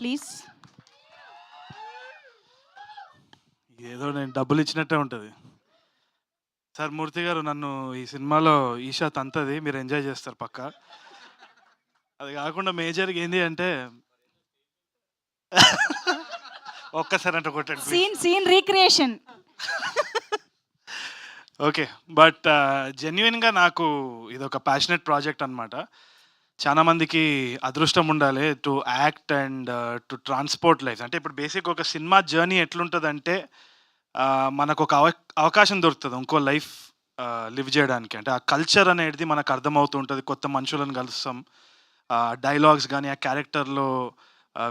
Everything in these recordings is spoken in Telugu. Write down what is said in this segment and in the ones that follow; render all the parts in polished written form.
ప్లీజ్. ఏదో నేను డబ్బులు ఇచ్చినట్టే ఉంటుంది. సార్ మూర్తి గారు, నన్ను ఈ సినిమాలో ఈషా తంతది, మీరు ఎంజాయ్ చేస్తారు పక్కా. అది కాకుండా మేజర్గా ఏంది అంటే ఒక్కసారి అంటే కొట్టండి please. Scene recreation. Okay, but జెన్యున్గా నాకు ఇది ఒక ప్యాషనెట్ ప్రాజెక్ట్ అనమాట. చాలా మందికి అదృష్టం ఉండాలి to act and to transport life. అంటే ఇప్పుడు బేసిక్ ఒక సినిమా జర్నీ ఎట్లుంటుందంటే మనకు ఒక అవకాశం దొరుకుతుంది ఇంకో లైఫ్ లివ్ చేయడానికి. అంటే ఆ కల్చర్ అనేది మనకు అర్థమవుతూ ఉంటుంది, కొత్త మనుషులను కలుస్తాం, డైలాగ్స్ కానీ ఆ క్యారెక్టర్లో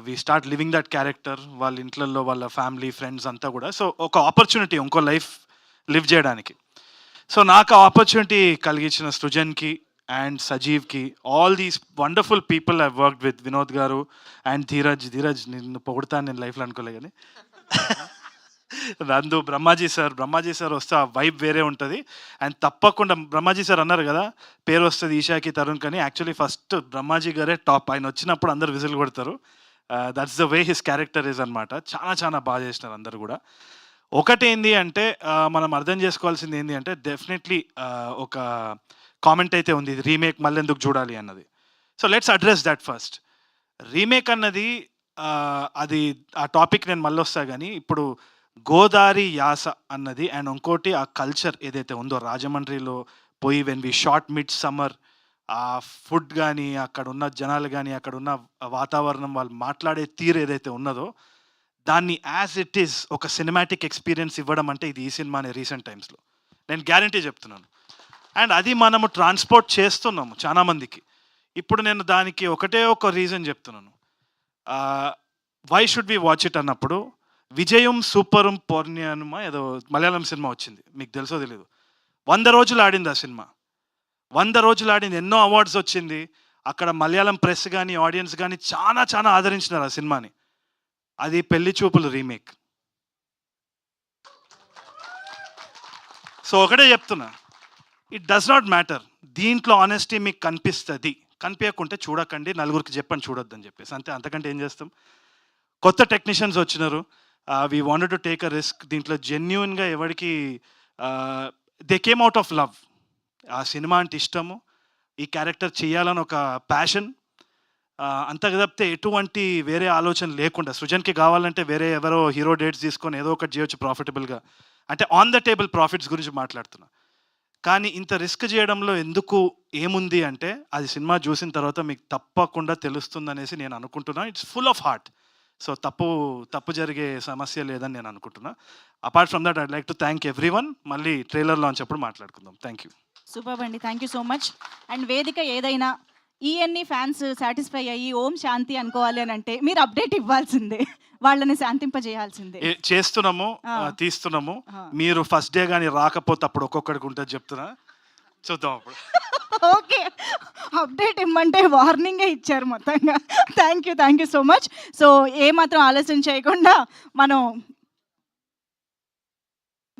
we start living that character, వాళ్ళ ఇంట్లలో వాళ్ళ ఫ్యామిలీ ఫ్రెండ్స్ అంతా కూడా. సో ఒక ఆపర్చునిటీ ఇంకో లైఫ్ లివ్ చేయడానికి. సో నాకు ఆ ఆపర్చునిటీ కలిగించిన సృజన్కి అండ్ సజీవ్కి, all these wonderful people I worked with, Vinod garu and Dheeraj నిన్ను పొగుడతాను నేను లైఫ్లో అనుకోలే కానీ నందు, బ్రహ్మాజీ సార్ వస్తే ఆ వైబ్ వేరే ఉంటుంది. అండ్ తప్పకుండా బ్రహ్మాజీ సార్ అన్నారు కదా పేరు వస్తుంది ఈషాకి తరుణ్ కానీ, యాక్చువల్లీ ఫస్ట్ బ్రహ్మాజీ గారే టాప్. ఆయన వచ్చినప్పుడు అందరు విజిల్ కొడతారు. That's the way his character is అనమాట. చాలా బాగా చేసినారు అందరు కూడా. ఒకటి ఏంది అంటే మనం అర్థం చేసుకోవాల్సింది ఏంటి అంటే డెఫినెట్లీ ఒక కామెంట్ అయితే ఉంది, ఇది రీమేక్ మళ్ళీ ఎందుకు చూడాలి అన్నది. So let's address that first. Remake అన్నది అది ఆ టాపిక్ నేను మళ్ళీ వస్తా కానీ, ఇప్పుడు గోదారి యాస అన్నది అండ్ ఇంకోటి ఆ కల్చర్ ఏదైతే ఉందో రాజమండ్రిలో పోయి when we shot mid summer, ఆ ఫుడ్ కానీ అక్కడ ఉన్న జనాలు కానీ అక్కడ ఉన్న వాతావరణం వాళ్ళు మాట్లాడే తీరు ఏదైతే ఉన్నదో దాన్ని యాజ్ ఇట్ ఈస్ ఒక సినిమాటిక్ ఎక్స్పీరియన్స్ ఇవ్వడం అంటే ఇది ఈ సినిమానే రీసెంట్ టైమ్స్లో నేను గ్యారంటీ చెప్తున్నాను. అండ్ అది మనము ట్రాన్స్పోర్ట్ చేస్తున్నాము చాలామందికి. ఇప్పుడు నేను దానికి ఒకటే ఒక రీజన్ చెప్తున్నాను, why should we watch it అన్నప్పుడు, విజయం సూపరం పౌర్ణ్యమా ఏదో మలయాళం సినిమా వచ్చింది, మీకు తెలుసో తెలీదు. 100 రోజులు ఆడింది ఆ సినిమా. 100 రోజులు ఆడింది, ఎన్నో అవార్డ్స్ వచ్చింది. అక్కడ మలయాళం ప్రెస్ కానీ ఆడియన్స్ కానీ చాలా ఆదరించినారు ఆ సినిమాని. అది పెళ్లి చూపులు రీమేక్. సో ఒకటే చెప్తున్నా, ఇట్ డస్ నాట్ మ్యాటర్. దీంట్లో ఆనెస్టీ మీకు కనిపిస్తుంది, కనిపించకుంటే చూడకండి, నలుగురికి చెప్పండి చూడొద్దని చెప్పేసి, అంతే. అంతకంటే ఏం చేస్తాం. కొత్త టెక్నీషియన్స్ వచ్చినారు, we wanted to take a risk. దీంట్లో జెన్యున్గా ఎవరికి they came out of love. ఆ సినిమా అంటే ఇష్టము, ఈ క్యారెక్టర్ చేయాలని ఒక ప్యాషన్, అంత తప్పితే ఎటువంటి వేరే ఆలోచన లేకుండా. సృజన్కి కావాలంటే వేరే ఎవరో హీరో డేట్స్ తీసుకొని ఏదో ఒకటి చేయొచ్చు ప్రాఫిటబుల్గా, అంటే ఆన్ ద టేబుల్ ప్రాఫిట్స్ గురించి మాట్లాడుతున్నా. కానీ ఇంత రిస్క్ చేయడంలో ఎందుకు ఏముంది అంటే అది సినిమా చూసిన తర్వాత మీకు తప్పకుండా తెలుస్తుంది అనేసి నేను అనుకుంటున్నా. It's full of heart. So తప్పు జరిగే సమస్య లేదని నేను అనుకుంటున్నా. Apart from that I'd like to thank everyone. మళ్ళీ ట్రైలర్ లాంచ్ అప్పుడు మాట్లాడుకుందాం. Thank you. సూపర్ అండి, thank you so much. And వేదిక ఏదైనా ఈఎన్ని ఫ్యాన్స్ సాటిస్ఫై అయ్యి ఓం శాంతి అనుకోవాలి అని అంటే మీరు అప్డేట్ ఇవ్వాల్సిందే, వాళ్ళని శాంతింపజేయాల్సిందే. చేస్తున్నాము, తీస్తున్నాము. మీరు ఫస్ట్ డే కానీ రాకపోతే అప్పుడు ఒక్కొక్కడికి ఉంటుంది చెప్తున్నా, చూద్దాం అప్పుడు. ఓకే, అప్డేట్ ఇమ్మంటే వార్నింగే ఇచ్చారు మొత్తంగా. Thank you so much. So ఏమాత్రం ఆలస్యం చేయకుండా మనం